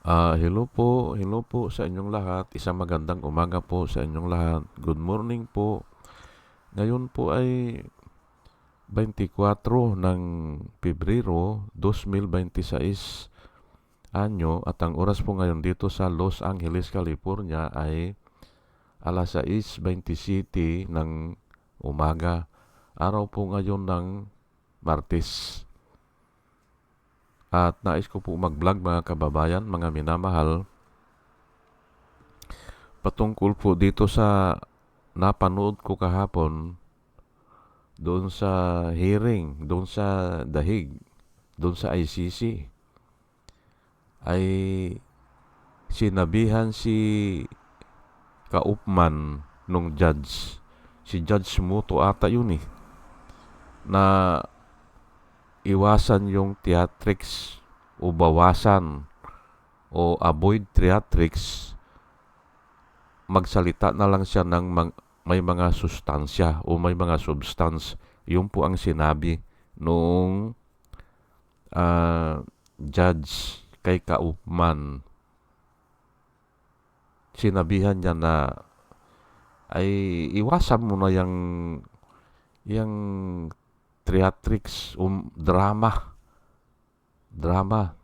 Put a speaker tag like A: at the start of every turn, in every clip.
A: Hello po sa inyong lahat. Isang magandang umaga po sa inyong lahat. Good morning po. Ngayon po ay 24 ng Pebrero 2026 anyo at ang oras po ngayon dito sa Los Angeles, California ay alas 6:27 ng umaga. Araw po ngayon ng Martes. At nais ko po mag-vlog mga kababayan, mga minamahal, patungkol po dito sa napanood ko kahapon doon sa hearing, doon sa dahig, doon sa ICC. Ay sinabihan si kaupman nung judge, si Judge Muto ata yun na iwasan yung theatrics o bawasan o avoid theatrics, magsalita na lang siya ng may mga sustansya o may mga substance. Yun po ang sinabi nung judge kay Kaupman. Sinabihan niya na ay iwasan mo na yung theatrics o drama,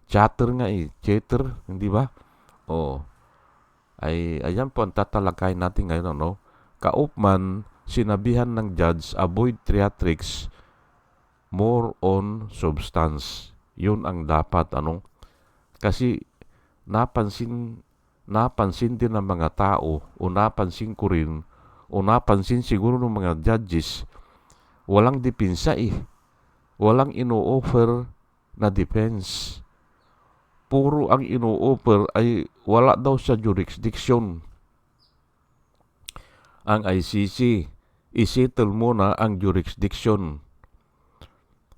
A: chatter nga chatter, hindi ba? O ay ayan po ang tatalakayin natin ngayon, ano? Kaupman, sinabihan ng judge, avoid theatrics, more on substance. Yun ang dapat, ano? Kasi napansin din ng mga tao o napansin ko rin o napansin siguro ng mga judges, walang depensa Walang ino-offer na defense. Puro ang ino-offer ay wala daw sa jurisdiction. Ang ICC, isettle muna ang jurisdiction.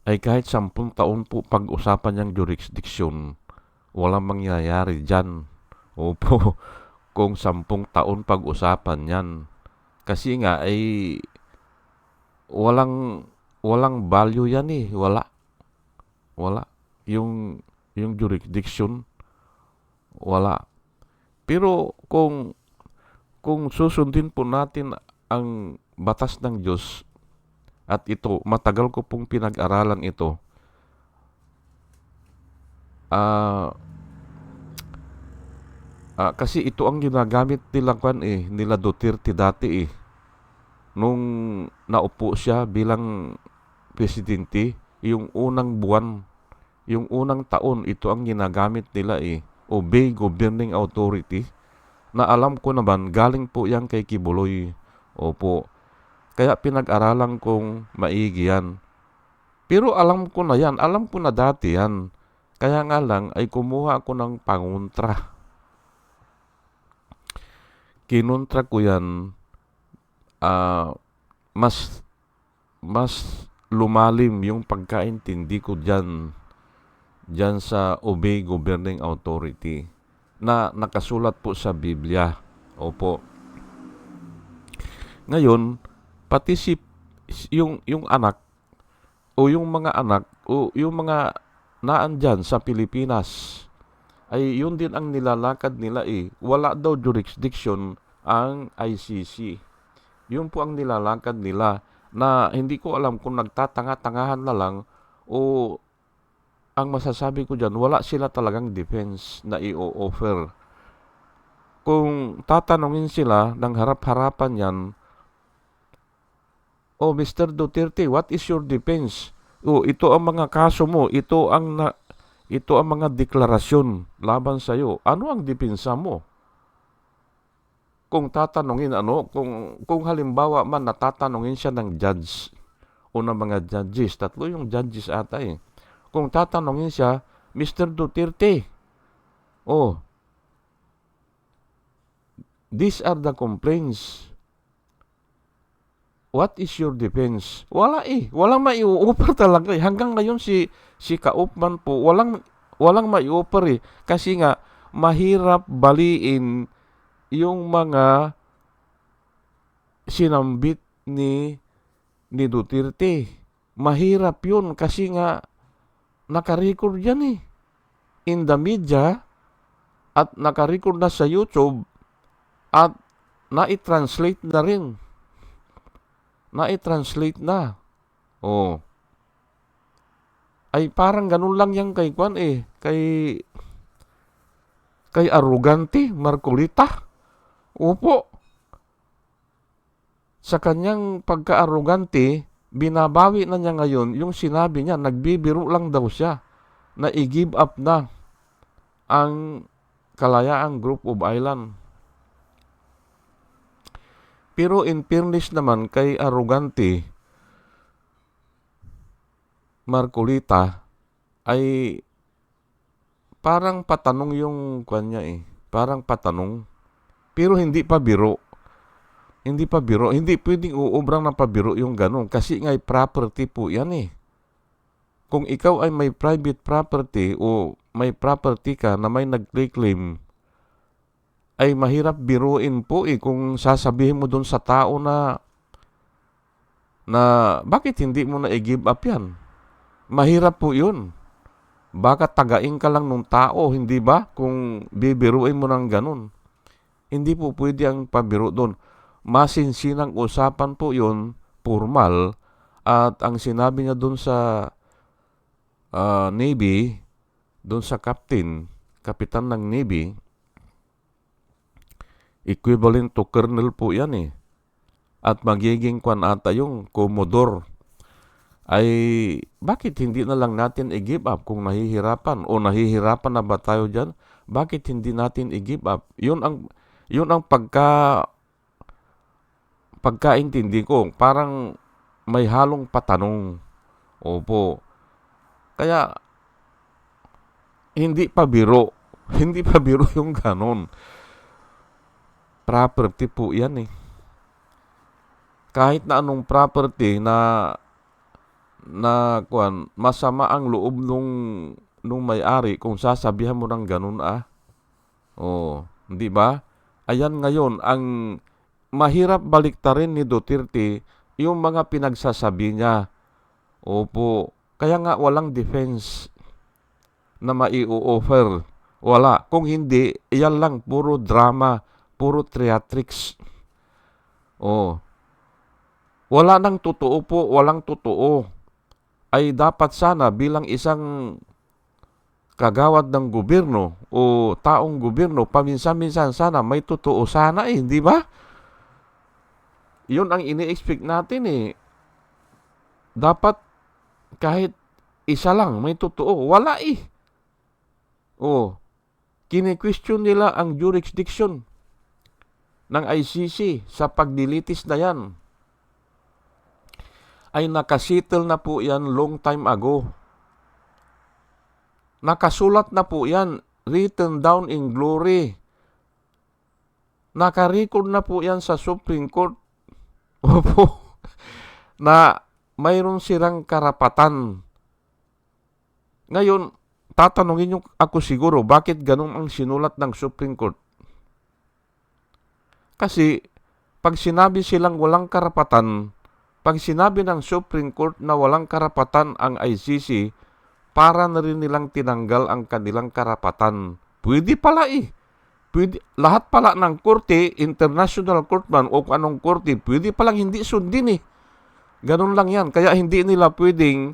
A: Ay kahit 10 taon po pag-usapan yung jurisdiction, walang mangyayari dyan. Opo, kung 10 taon pag-usapan yan. Kasi nga ay walang value yan Wala. Yung jurisdiction, wala. Pero kung susundin po natin ang batas ng Diyos, at ito, matagal ko pong pinag-aralan ito, kasi ito ang ginagamit nila Duterte dati nung naupo siya bilang presidente, yung unang buwan, yung unang taon, ito ang ginagamit nila obey governing authority, na alam ko naman galing po yan kay Kibuloy. Opo, kaya pinag-aralan kong maigi yan. Pero alam ko na dati yan. Kaya nga lang ay kumuha ako ng pangontra. Kinontra ko yan, mas lumalim yung pagkaintindi ko dyan sa obey governing authority na nakasulat po sa Biblia. Opo. Ngayon, pati yung anak o yung mga anak o yung mga naandyan sa Pilipinas, ay yun din ang nilalakad nila Wala daw jurisdiction ang ICC. Yun po ang nilalakad nila, na hindi ko alam kung nagtatanga-tangahan na lang o ang masasabi ko dyan, wala sila talagang defense na i-offer. Kung tatanungin sila ng harap-harapan yan, Mr. Duterte, what is your defense? Ito ang mga kaso mo, ito ang mga deklarasyon laban sa iyo. Ano ang depensa mo? Kung tatanungin kung halimbawa man natatanungin siya ng judge o ng mga judges, 3 yung judges ata Kung tatanungin siya, Mr. Duterte, these are the complaints. What is your defense? Wala Walang mai-offer talaga Hanggang ngayon si Kaupman po, walang mai-offer Kasi nga, mahirap baliin yung mga sinambit ni Duterte. Mahirap yun kasi nga naka-record yan in the media, at nakarecord na sa YouTube at na-translate na rin. Na-translate na. Oh. Ay parang ganun lang yan kay Kwan eh. Kay Arrogante Marcolita. Opo. Sa kanyang pagka-arrogante, binabawi na niya ngayon yung sinabi niya, nagbibiro lang daw siya na i-give up na ang Kalayaang Group of Island. Pero in fairness naman kay Arrogante Marcolita ay parang patanong yung kanya eh. Parang patanong. Pero hindi pa biro. Hindi pa biro. Hindi pwedeng uubrang na pabiro yung ganun. Kasi nga'y property po yan eh. Kung ikaw ay may private property o may property ka na may nag-claim, ay mahirap biruin po eh kung sasabihin mo dun sa tao na bakit hindi mo na i-give up yan? Mahirap po yun. Baka tagain ka lang ng tao, hindi ba? Kung bibiruin mo ng ganun. Hindi po pwede ang pabiro doon. Masinsinang usapan po yun, formal, at ang sinabi niya doon sa Navy, doon sa kapitan ng Navy, equivalent to colonel po yan eh. At magiging kwan ata yung Commodore. Ay bakit hindi na lang natin i-give up kung nahihirapan o nahihirapan na ba tayo dyan? Bakit hindi natin i-give up? Yun ang pagkaintindi ko. Parang may halong patanong. Opo. Kaya hindi pa biro. Hindi pa biro yung ganon. Property po yan eh. Kahit na anong property na masama ang loob nung may-ari kung sasabihan mo ng ganun Oh, hindi ba? Ayan ngayon, ang mahirap baliktarin ni Duterte yung mga pinagsasabi niya. Opo, kaya nga walang defense na mai-offer. Wala. Kung hindi, yan lang, puro drama, puro theatrics. Oh, wala nang totoo po, walang totoo. Ay dapat sana bilang isang kagawad ng gobyerno o taong gobyerno, paminsan-minsan sana may totoo sana eh, di ba? Yun ang ini-expect natin eh. Dapat kahit isa lang may totoo. Wala eh. Oh, kini-question nila ang jurisdiction ng ICC sa pagdilitis na yan. Ay nakasettle na po yan long time ago. Nakasulat na po yan, written down in glory. Nakarecord na po yan sa Supreme Court. Opo, na mayroon silang karapatan. Ngayon, tatanungin nyo ako siguro, bakit ganun ang sinulat ng Supreme Court? Kasi, pag sinabi silang walang karapatan, pag sinabi ng Supreme Court na walang karapatan ang ICC, para na rin nilang tinanggal ang kanilang karapatan. Pwede pala eh. Pwede, lahat pala ng korte, international court man o anong korte, pwede palang hindi sundin eh. Ganun lang yan. Kaya hindi nila pwedeng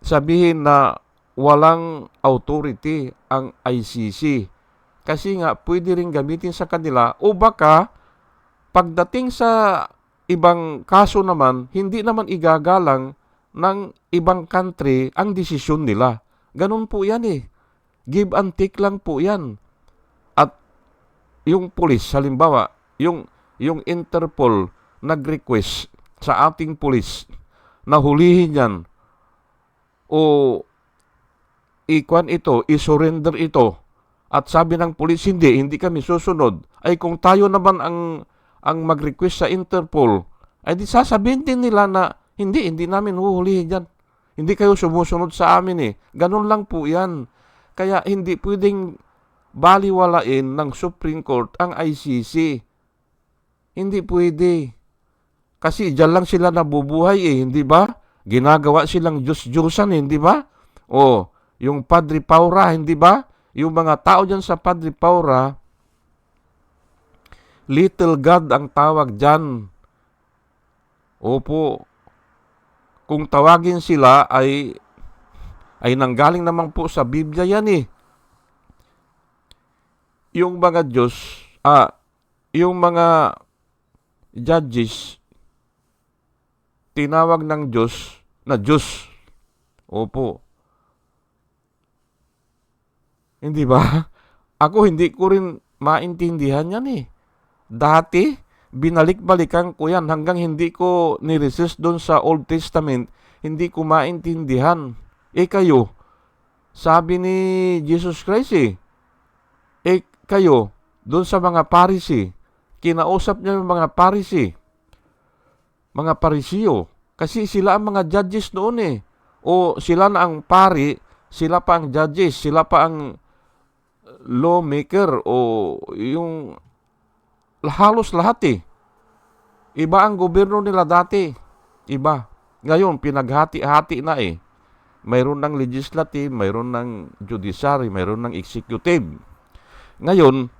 A: sabihin na walang authority ang ICC. Kasi nga, pwede rin gamitin sa kanila o baka pagdating sa ibang kaso naman, hindi naman igagalang ng ibang country ang desisyon nila. Ganun po yan eh. Give and take lang po yan. At yung police, halimbawa, yung Interpol nag-request sa ating police na hulihin yan o i-surrender ito. At sabi ng police, hindi kami susunod. Ay kung tayo naman ang mag-request sa Interpol, ay di sasabihin din nila na hindi namin huhulihin yan. Hindi kayo sumusunod sa amin eh. Ganun lang po yan. Kaya hindi pwedeng baliwalain ng Supreme Court ang ICC. Hindi pwede. Kasi dyan lang sila nabubuhay eh, hindi ba? Ginagawa silang Diyos-Diyosan eh, hindi ba? O, yung Padre Paura, hindi ba? Yung mga tao dyan sa Padre Paura, little God ang tawag dyan. Opo, kung tawagin sila ay nanggaling naman po sa Biblia yan eh. Yung mga yung mga judges, tinawag ng Diyos na Diyos. Opo. Hindi ba? Ako hindi ko rin maintindihan yan eh. Dati, binalik-balikan ko yan hanggang hindi ko niresist doon sa Old Testament, hindi ko maintindihan. Kayo, sabi ni Jesus Christ kayo, doon sa mga Pharisee, kinausap niya yung mga Pharisee, mga Parisiyo, kasi sila ang mga judges noon eh. O sila na ang pari, sila pa ang judges, sila pa ang lawmaker o yung halos lahat eh. Iba ang gobyerno nila dati. Iba. Ngayon, pinaghati-hati na eh. Mayroon ng legislative, mayroon ng judiciary, mayroon ng executive. Ngayon,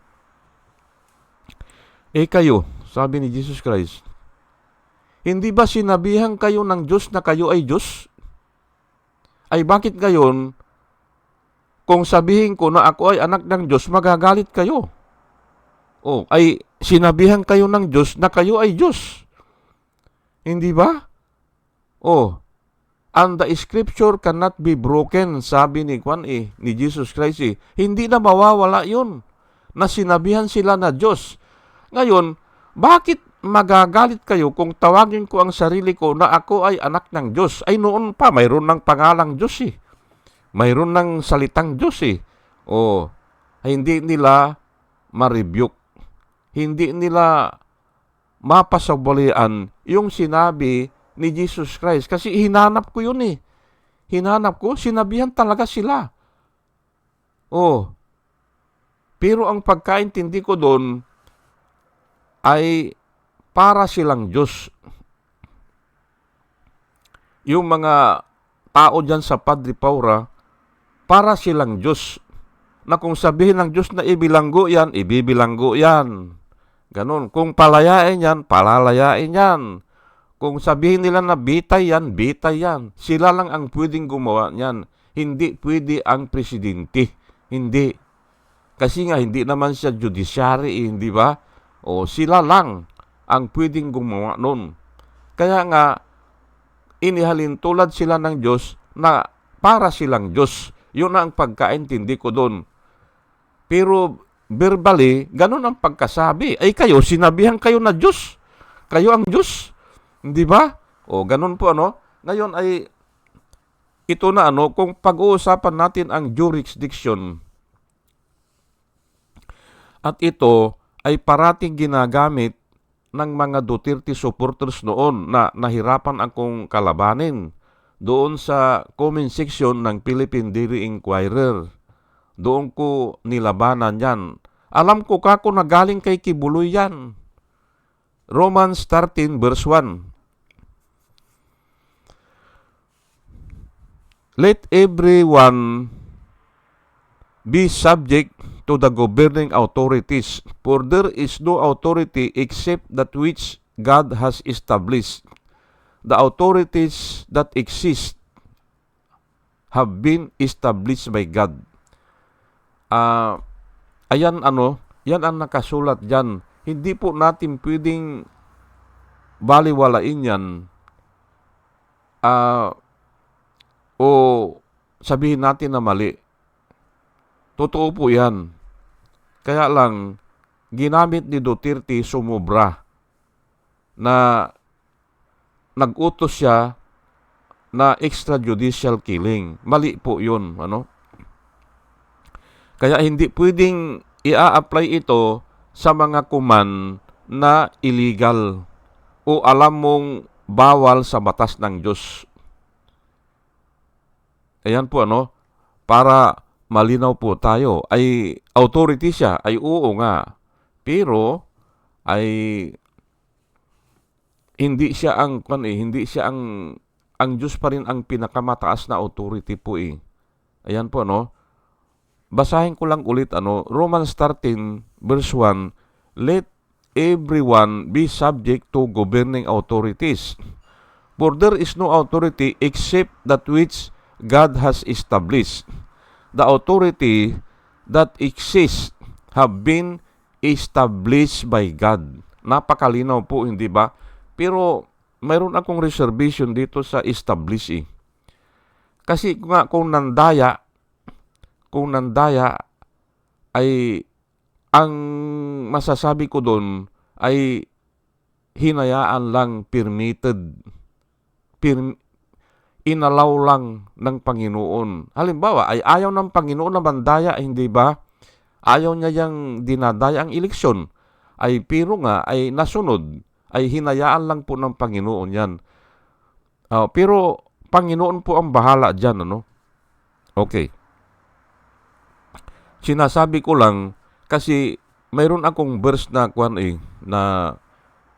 A: kayo, sabi ni Jesus Christ, hindi ba sinabihan kayo ng Diyos na kayo ay Diyos? Ay bakit ngayon, kung sabihin ko na ako ay anak ng Diyos, magagalit kayo? Ay sinabihan kayo ng Diyos na kayo ay Diyos. Hindi ba? And the scripture cannot be broken, sabi ni ni Jesus Christ Hindi na mawawala yun, na sinabihan sila na Diyos. Ngayon, bakit magagalit kayo kung tawagin ko ang sarili ko na ako ay anak ng Diyos? Ay noon pa, mayroon ng pangalang Diyos Mayroon ng salitang Diyos hindi nila ma-rebuke. Hindi nila mapasabalian yung sinabi ni Jesus Christ. Kasi hinanap ko yun Hinanap ko, sinabihan talaga sila. Pero ang pagkaintindi ko doon ay para silang Diyos. Yung mga tao dyan sa Padre Paura, para silang Diyos. Na kung sabihin ng Diyos na ibilanggo yan, ibibilanggo yan. Ganon. Kung palayain yan, palalayain yan. Kung sabihin nila na bitay yan, bitay yan. Sila lang ang pwedeng gumawa niyan. Hindi pwede ang presidente. Hindi. Kasi nga, hindi naman siya judiciary, hindi ba? Sila lang ang pwedeng gumawa nun. Kaya nga, inihalin tulad sila ng Diyos na para silang Diyos. Yun ang pagkaintindi ko doon. Pero verbally, ganun ang pagkasabi. Ay kayo, sinabihan kayo na Diyos. Kayo ang Diyos. Hindi ba? Ganun po Ngayon ay ito na kung pag-uusapan natin ang jurisdiction. At ito ay parating ginagamit ng mga Duterte supporters noon na nahirapan akong kalabanin doon sa comment section ng Philippine Daily Inquirer. Doon ko nilabanan yan. Alam ko kako na galing kay Kibuloy yan. Romans 13 verse 1. Let everyone be subject to the governing authorities, for there is no authority except that which God has established. The authorities that exist have been established by God. Yan ang nakasulat dyan. Hindi po natin pwedeng baliwalain yan o sabihin natin na mali. Totoo po yan. Kaya lang, ginamit ni Duterte sumobra na nag-utos siya na extrajudicial killing. Mali po yun. Kaya hindi pwedeng i-apply ito sa mga kuman na illegal o alam mong bawal sa batas ng Diyos. Ayan po para malinaw po tayo. Ay authority siya, ay oo nga. Pero ay hindi siya ang Diyos pa rin ang pinakamataas na authority po Ayan po basahin ko lang ulit, Romans 13, verse 1, let everyone be subject to governing authorities. For there is no authority except that which God has established. The authority that exists have been established by God. Napakalinaw po, hindi ba? Pero mayroon akong reservation dito sa establish eh. Kasi nga kung nandaya ay ang masasabi ko doon ay hinayaan lang, permitted, inalaw lang ng Panginoon. Halimbawa, ay ayaw ng Panginoon na mandaya, hindi ba? Ayaw niya yang dinadaya ang eleksyon. Ay pero nga, ay nasunod, ay hinayaan lang po ng Panginoon yan. Pero Panginoon po ang bahala dyan, Okay. Sinasabi ko lang, kasi mayroon akong verse na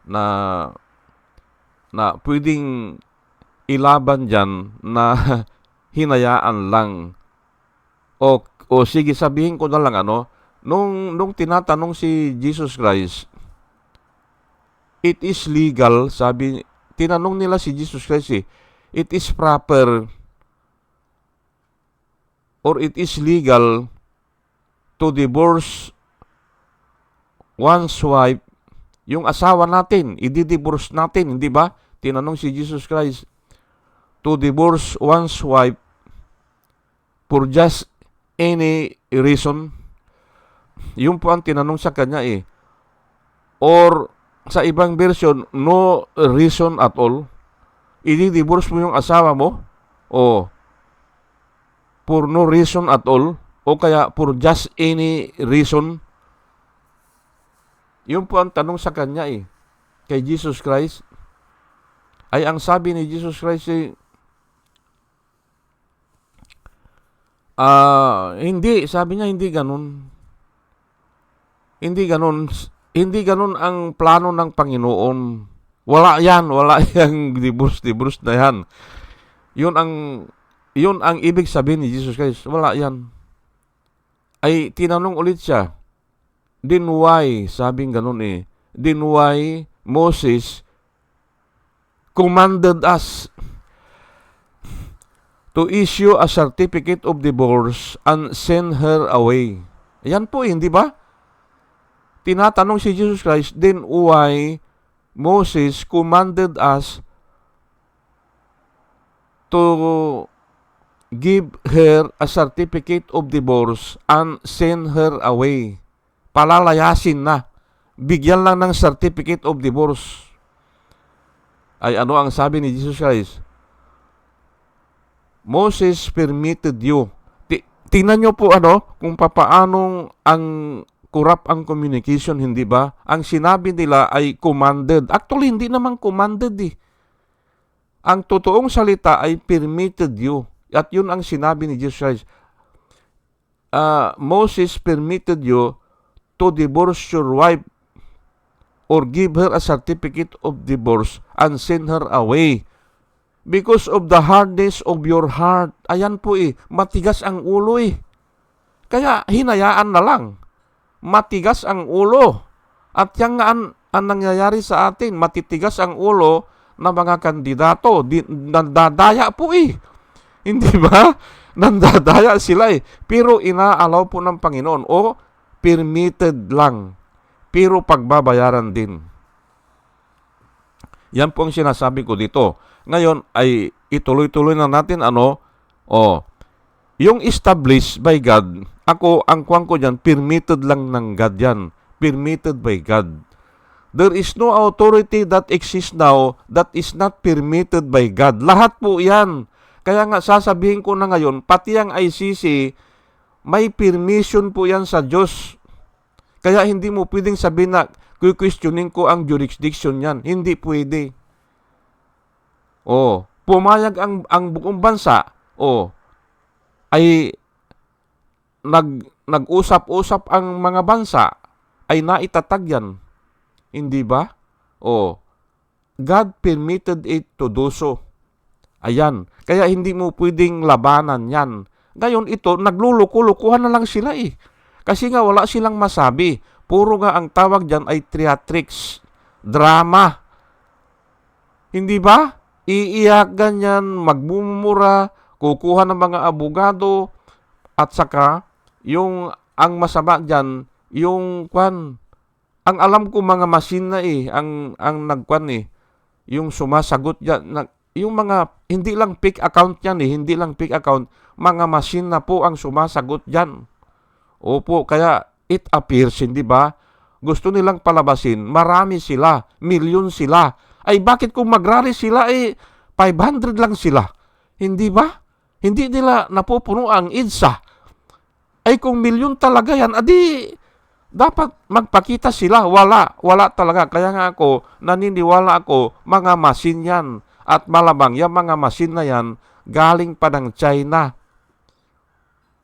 A: na pwedeng ilaban dyan na hinayaan lang. O sige, sabihin ko na lang, nung tinatanong si Jesus Christ, it is legal, tinanong nila si Jesus Christ, it is proper or it is legal to divorce one's wife, yung asawa natin, i-divorce natin, hindi ba? Tinanong si Jesus Christ, to divorce one's wife for just any reason. Yung po ang tinanong sa kanya Or sa ibang version, no reason at all. I-divorce mo yung asawa mo o for no reason at all o kaya for just any reason. Yun po ang tanong sa kanya kay Jesus Christ. Ay ang sabi ni Jesus Christ hindi, sabi niya hindi ganun. Hindi ganun ang plano ng Panginoon. Wala yang divorce na yan. Yun ang ibig sabihin ni Jesus Christ. Wala yan. Ay tinanong ulit siya, then why, sabing ganun then why Moses commanded us to issue a certificate of divorce and send her away. Ayan po hindi ba? Tinatanong si Jesus Christ, then why Moses commanded us to give her a certificate of divorce and send her away. Palalayasin na. Bigyan lang ng certificate of divorce. Ay ano ang sabi ni Jesus Christ? Moses permitted you. Tingnan nyo po kung papaanong ang corrupt ang communication, hindi ba? Ang sinabi nila ay commanded. Actually, hindi naman commanded Ang totoong salita ay permitted you. At yun ang sinabi ni Jesus Christ. Moses permitted you to divorce your wife or give her a certificate of divorce and send her away because of the hardness of your heart. Ayan po matigas ang ulo Kaya hinayaan na lang. Matigas ang ulo. At yan nga ang nangyayari sa atin. Matitigas ang ulo ng mga kandidato. Nandadaya po Hindi ba? Nandadaya sila Pero inaalaw po ng Panginoon o permitted lang. Pero pagbabayaran din. Yan po ang sinasabi ko dito. Ngayon ay ituloy-tuloy na natin yung established by God. Ang kuwang ko dyan, permitted lang ng God yan. Permitted by God. There is no authority that exists now that is not permitted by God. Lahat po yan. Kaya nga sasabihin ko na ngayon, pati ang ICC, may permission po yan sa Diyos. Kaya hindi mo pwedeng sabihin na questioning ko ang jurisdiction yan. Hindi pwede. Pumayag ang buong bansa, ay nag-usap-usap ang mga bansa, ay naitatag yan. Hindi ba? God permitted it to do so. Ayan. Kaya hindi mo pwedeng labanan yan. Ngayon ito, nagluluko-lukuhan na lang sila eh. Kasi nga wala silang masabi. Puro nga ang tawag dyan ay theatrics, drama. Hindi ba? Iiyak ganyan, magmumura, kukuha ng mga abogado, at saka, ang masama dyan, ang alam ko mga machine na eh, ang nagkwan eh, yung sumasagot dyan, yung mga, hindi lang fake account yan eh, hindi lang fake account, mga machine na po ang sumasagot dyan. Opo, kaya it appears, hindi ba? Gusto nilang palabasin, marami sila, milyon sila. Ay bakit kung magrally sila, 500 lang sila? Hindi ba? Hindi nila napupuno ang EDSA. Ay kung milyon talaga yan, dapat magpakita sila. Wala talaga. Kaya nga ako, naniniwala ako, mga machine yan. At malamang yung mga machine na yan, galing pa ng China.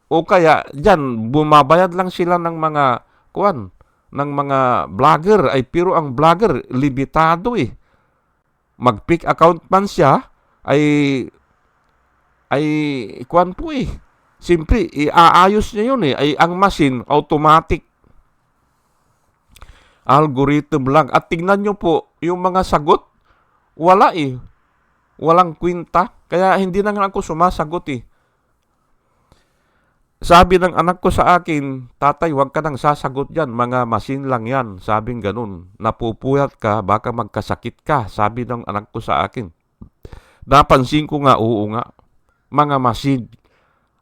A: O kaya, dyan, bumabayad lang sila ng ng mga vlogger. Ay, pero ang vlogger, limitado eh. Mag-pick account man siya, ay po eh. Siyempre, iaayos niya yun eh. Ay, ang machine, automatic. Algorithm lang. At tingnan nyo po, yung mga sagot, wala eh. Walang kwenta. Kaya hindi na nga ako sumasagot eh. Sabi ng anak ko sa akin, tatay, huwag ka nang sasagot yan. Mga machine lang yan. Sabing ganun. Napupuyat ka, baka magkasakit ka. Sabi ng anak ko sa akin. Napansin ko nga, oo nga. Mga machine.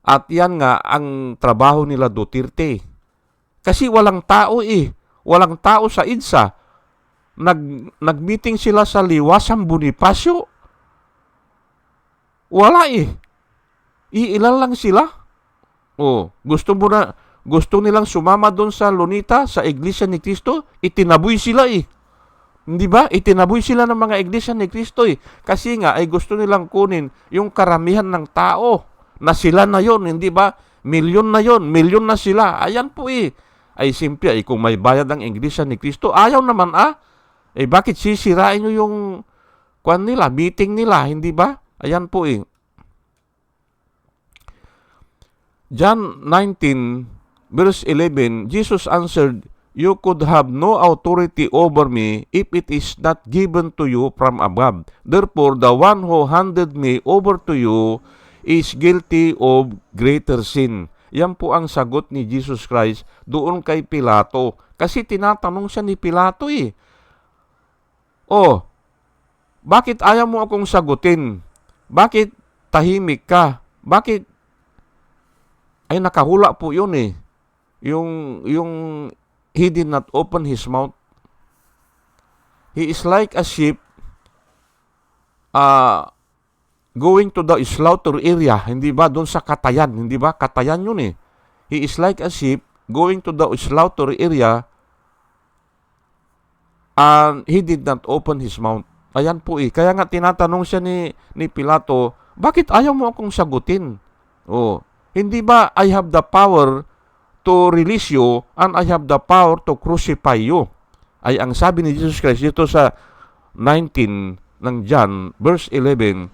A: At yan nga ang trabaho nila Duterte. Kasi walang tao eh. Walang tao sa EDSA. Nag-meeting sila sa Liwasang Bonifacio. Wala eh. Iilan lang sila. Gusto nilang sumama doon sa Lunita, sa Iglesia ni Cristo, itinaboy sila eh. Hindi ba? Itinaboy sila ng mga Iglesia ni Cristo eh. Kasi nga ay gusto nilang kunin yung karamihan ng tao na sila na yon, hindi ba? Milyon na sila. Ayan po eh. Ay simple kung may bayad ang Iglesia ni Cristo, ayaw naman bakit sisirain nyo yung meeting nila, hindi ba? Ayan po eh. John 19, verse 11, Jesus answered, "You could have no authority over me if it is not given to you from above. Therefore, the one who handed me over to you is guilty of greater sin." Yan po ang sagot ni Jesus Christ doon kay Pilato. Kasi tinatanong siya ni Pilato eh. Bakit ayaw mo akong sagutin? Bakit tahimik ka? Bakit ay nakahula po yun eh. Yung he did not open his mouth. He is like a sheep going to the slaughter area. Hindi ba? Doon sa katayan. Hindi ba? Katayan yun eh. He is like a sheep going to the slaughter area and he did not open his mouth. Ayan po eh. Kaya nga tinatanong siya ni Pilato, bakit ayaw mo akong sagutin? Hindi ba I have the power to release you and I have the power to crucify you? Ay ang sabi ni Jesus Christ dito sa 19 ng John, verse 11,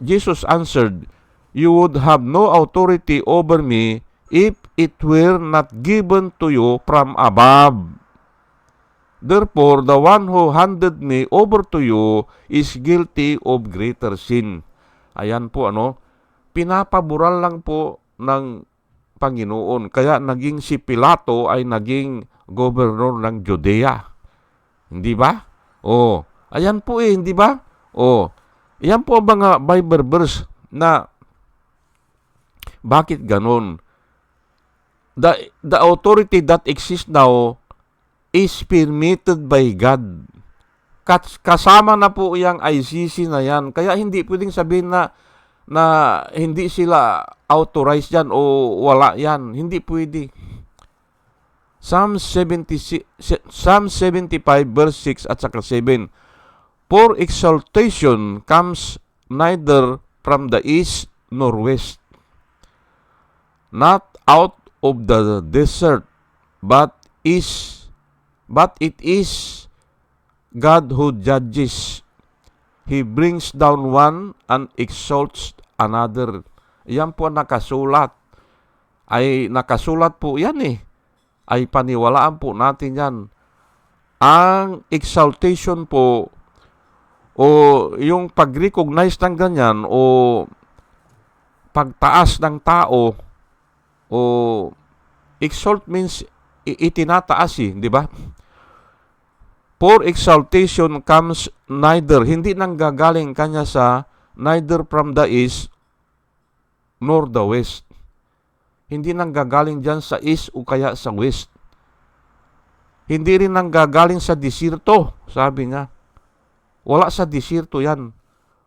A: Jesus answered, "You would have no authority over me if it were not given to you from above. Therefore, the one who handed me over to you is guilty of greater sin." Ayan po pinapaboran lang po ng Panginoon. Kaya naging si Pilato ay naging gobernador ng Judea. Hindi ba? Ayan po hindi ba? Ayan po ang mga Bible verse na bakit ganon. The authority that exists now is permitted by God. Kasama na po yung ICC na yan. Kaya hindi pwedeng sabihin na hindi sila authorized yan o wala yan. Hindi pwede. Psalm 75 verse 6 at saka 7. "For exaltation comes neither from the east nor west, not out of the desert, but it is God who judges. He brings down one and exalts another." Yan po nakasulat. Ay nakasulat po yan eh. Ay paniwalaan po natin yan. Ang exaltation po o yung pag-recognize ng ganyan o pagtaas ng tao o exalt means itinataas eh, di ba? For exaltation comes neither, hindi nang gagaling kanya sa neither from the east nor the west. Hindi nang gagaling dyan sa east o kaya sa west. Hindi rin nang gagaling sa desierto, sabi niya. Wala sa desierto yan.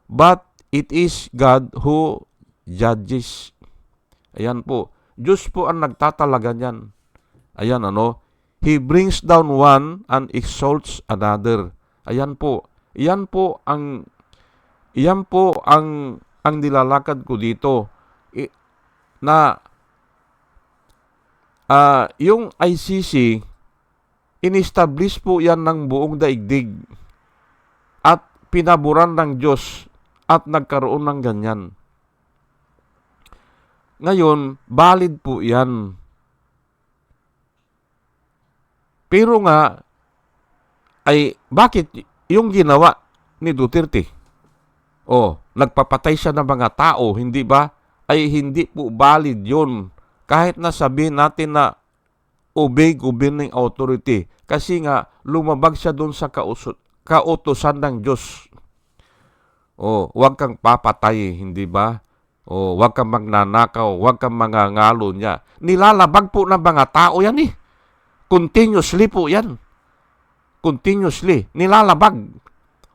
A: But it is God who judges. Ayan po. Diyos po ang nagtatalaga niyan. Ayan He brings down one and exalts another. Ayan po. Iyan po ang nilalakad ko dito. Yung ICC, in-establish po yan ng buong daigdig at pinaboran ng Diyos at nagkaroon ng ganyan. Ngayon, valid po yan. Pero nga, ay bakit yung ginawa ni Duterte? Nagpapatay siya ng mga tao, hindi ba? Ay hindi po valid yun. Kahit na sabihin natin na obey governing authority. Kasi nga, lumabag siya doon sa kautusan ng Diyos. Huwag kang papatay, hindi ba? Huwag kang magnanakaw, huwag kang mangangalo niya. Nilalabag po ng mga tao yan eh. Continuously po yan. Continuously. Nilalabag.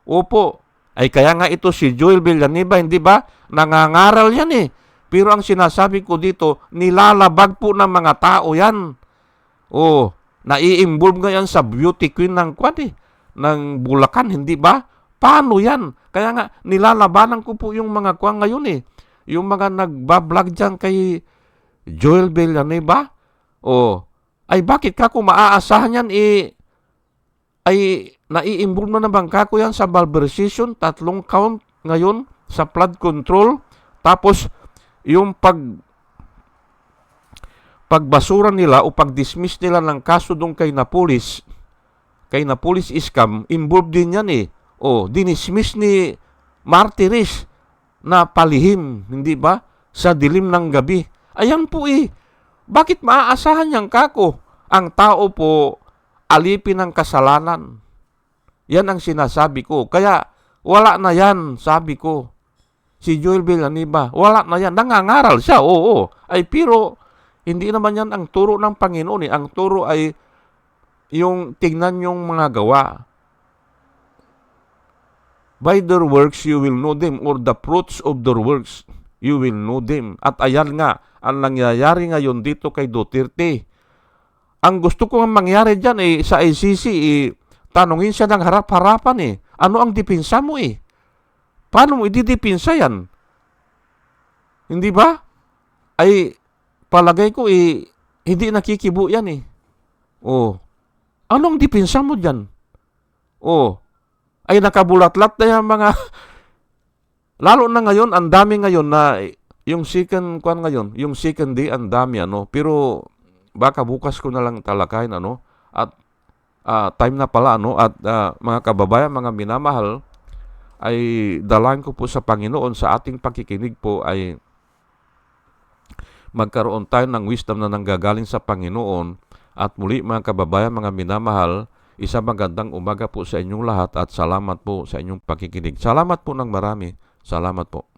A: Opo. Ay kaya nga ito si Joel Villanueva, hindi ba? Nangangaral yan eh. Pero ang sinasabi ko dito, nilalabag po ng mga tao yan. Nai-involve nga yan sa beauty queen ng Bulacan, hindi ba? Paano yan? Kaya nga, nilalabanan ko po yung mga ngayon eh. Yung mga nagbablog dyan kay Joel Villanueva, ay bakit ka kung maaasahan yan, ay nai-involve na naman kako yan sa malversation, 3 count ngayon sa flood control, tapos yung pagbasura nila o pag-dismiss nila ng kaso doon kay Napolis scam, involved din yan eh. Dinismiss ni Martires na palihim, hindi ba? Sa dilim ng gabi. Ayan po eh. Bakit maaasahan niyang kako? Ang tao po alipin ng kasalanan. Yan ang sinasabi ko. Kaya wala na yan, sabi ko. Si Joel Villanueva, wala na yan. Nangangaral siya, Ay pero hindi naman yan ang turo ng Panginoon eh. Ang turo ay yung tingnan yung mga gawa. By their works you will know them, or the fruits of their works you will know them. At ayan nga, ang nangyayari ngayon dito kay Duterte. Ang gusto ko nga mangyari dyan sa ICC, tanungin siya ng harap-harapan eh. Ano ang dipinsa mo eh? Paano mo ididipinsa yan? Hindi ba? Ay, palagay ko hindi nakikibo yan eh. Anong dipinsa mo dyan? Ay nakabulatlat na yung mga lalo na ngayon, ang dami ngayon na yung second day, ang dami pero baka bukas ko na lang talakayin at time na pala at mga kababayan, mga minamahal, ay dalan ko po sa Panginoon sa ating pakikinig po ay magkaroon tayo ng wisdom na nanggagaling sa Panginoon. At muli mga kababayan, mga minamahal, isang magandang umaga po sa inyong lahat at salamat po sa inyong pakikinig. Salamat po ng marami. Salamat po.